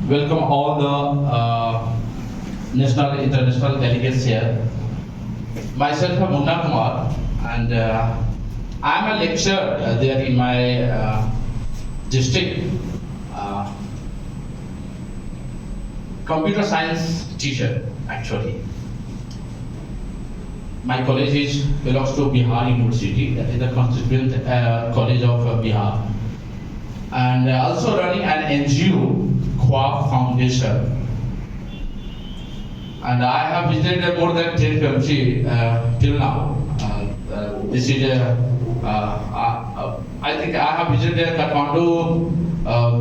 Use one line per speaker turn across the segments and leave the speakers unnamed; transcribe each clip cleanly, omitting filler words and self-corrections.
welcome all the national, international delegates here. Myself, Munna Bhai, and I am a lecturer there in my district. Computer science teacher, actually. My college belongs to Bihar University, that is the constituent college of Bihar. And also running an NGO, Khwab Foundation. And I have visited more than 10 countries till now. This is I think I have visited Kathmandu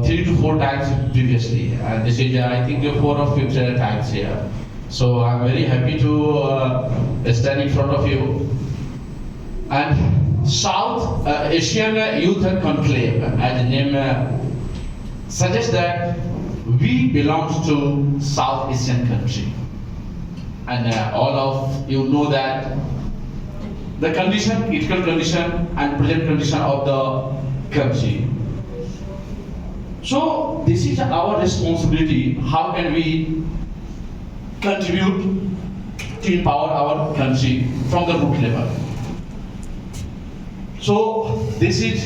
3 to 4 times previously, and this is I think 4 or 5 times here. So I'm very happy to stand in front of you. And South Asian Youth Conclave, as the name suggests, that we belong to South Asian country, and all of you know that the condition, critical condition, and present condition of the country. So this is our responsibility. How can we contribute to empower our country from the root level? So this is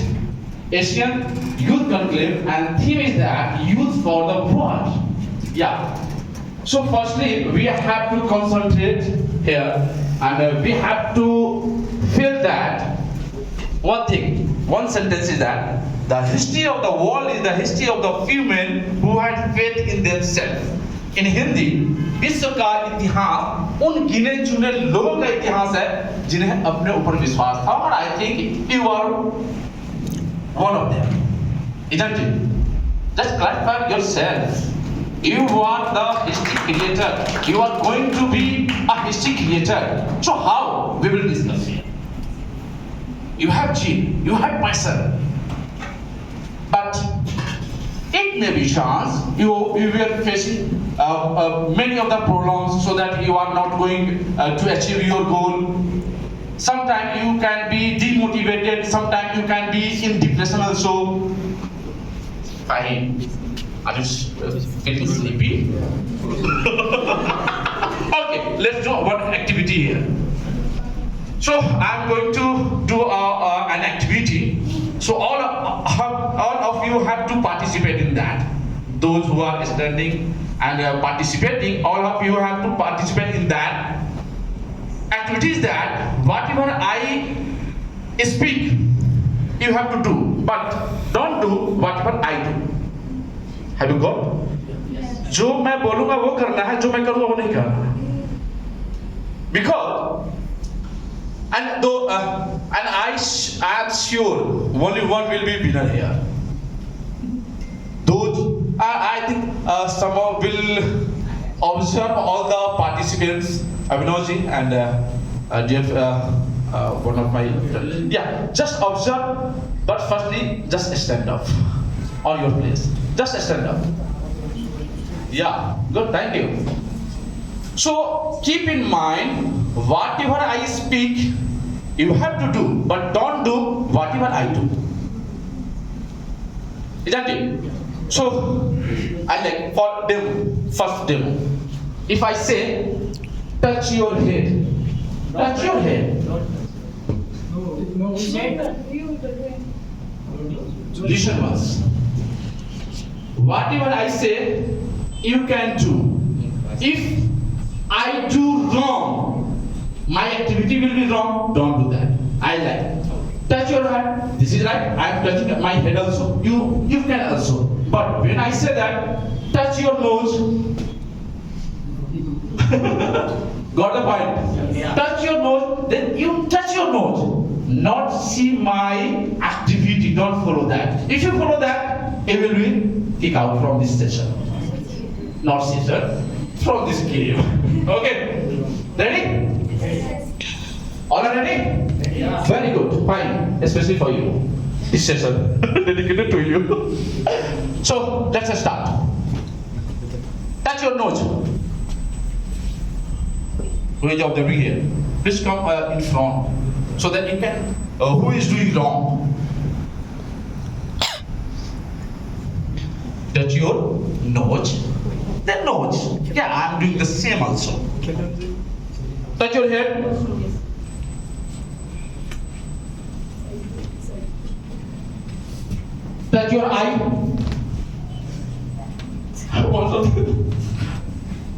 Asian Youth Conclave, and theme is that youth for the world. Yeah. So firstly, we have to concentrate here, and we have to feel that one sentence is that the history of the world is the history of the few men who had faith in themselves. In Hindi, विश्व का इतिहास उन गिने चुने लोगों का इतिहास है जिन्हें अपने ऊपर विश्वास था, और I think you are one of them, isn't it? Just clarify yourself. You are the history creator. You are going to be a history creator. So how we will discuss here? You have gene, you have passion, but it may be chance you were facing many of the problems, so that you are not going to achieve your goal. Sometimes you can be demotivated, sometimes you can be in depression also. Fine. Are you feeling sleepy? Okay, let's do one activity here. So I'm going to do an activity. So all of you have to participate in that. Those who are standing and participating, all of you have to participate in that. Activity is that whatever I speak, you have to do, but don't do whatever I do. Have you got? Yes. जो मैं बोलूँगा वो करना है, जो मैं करूँगा वो नहीं करना है. Because and I am sure only one will be winner here. Those I think someone will observe all the participants, Abhinavji and one of my yeah, just observe, but firstly just stand up on your place. Just stand up. Yeah, good, thank you. So keep in mind, whatever I speak, you have to do, but don't do whatever I do. Isn't it? So I like for demo, first demo. If I say, touch your head, touch your head. Listen once. Whatever I say, you can do. If I do wrong, my activity will be wrong. Don't do that. I like. Touch your head. This is right. I am touching my head also. You can also. But when I say that, touch your nose. Got the point? Yeah. Touch your nose. Then you touch your nose. Not see my activity. Don't follow that. If you follow that, it will be kick out from this session. Not session. From this game. Okay? Ready? Yes. All are ready? Yeah. Very good. Fine. Especially for you. This session dedicated to you. So let's start. Touch your nose. Raise of the here. Please come in front so that you can. Who is doing wrong? Touch your nose. Yeah, I'm doing the same also. Touch your head. Touch your eye.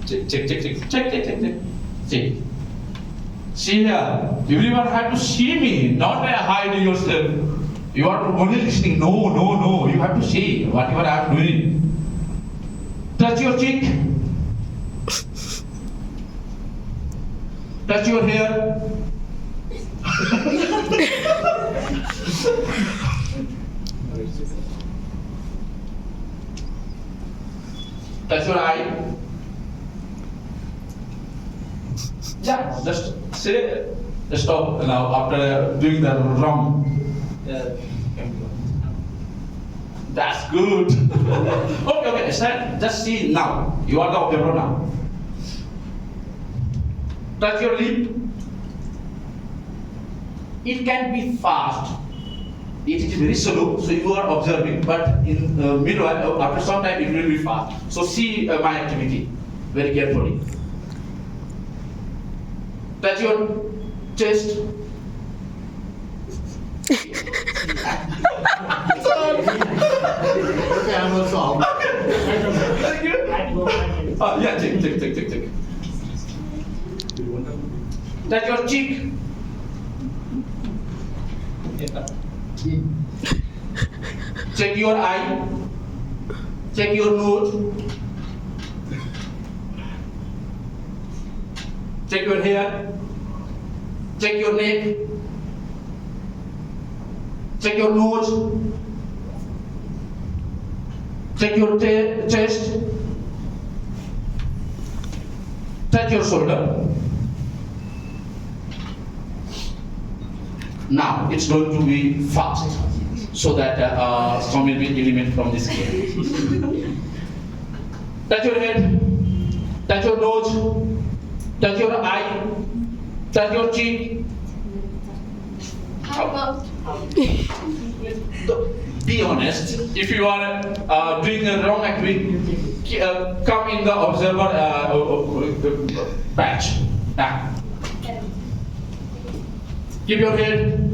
Check. See. See here. Everyone have to see me, not hide yourself. You are only listening. No. You have to see whatever I am doing. Touch your cheek. Touch your hair. Touch your eye. Yeah, just say stop now after doing the wrong. That's good. Okay, start. Just see now. You are the observer now. Touch your lip. It can be fast. It is very slow, so you are observing. But in meanwhile, after some time, it will be fast. So see my activity very carefully. Touch your chest.
Okay, I'm also out.
Very good. Yeah, check. Touch your cheek. Check your eye. Check your nose. Check your hair. Check your neck. Check your nose. Check your chest. Touch your shoulder. Now it's going to be fast, so that some will be eliminated from this game. Touch your head. Touch your nose. Touch your eye. Touch your cheek.
How about
Be honest. If you are doing the wrong activity, come in the observer batch. Keep your head.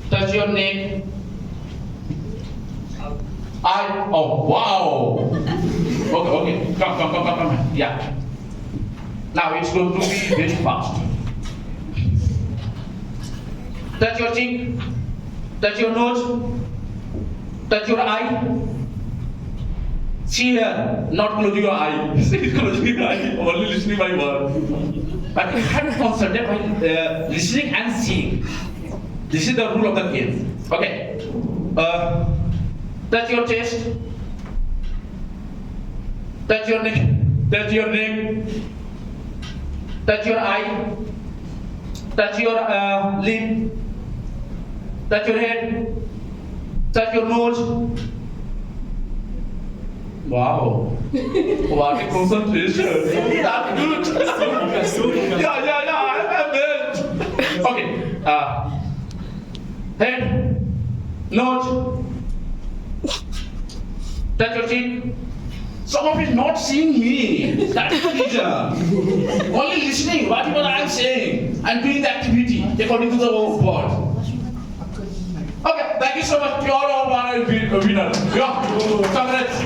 Touch your neck. Eye. Oh wow. Okay. Come. Yeah. Now it's going to be very fast. Touch your cheek. Touch your nose. Touch your eye. See here, not closing your eye. See, closing your eye, only listening my word. But you have to concentrate by listening and seeing. This is the rule of the game. Okay. Touch your chest. Touch your neck. Touch your neck. Touch your eye. Touch your lip. Touch your head. Touch your nose. Wow. What a concentration. That's good. Yeah, I'm it. Okay. Head. Nose. Touch your cheek. Some of you not seeing me. That is the reason. Only listening whatever I am saying and doing the activity according to the word. Okay, thank you so much. You all are winner. Yeah, congrats.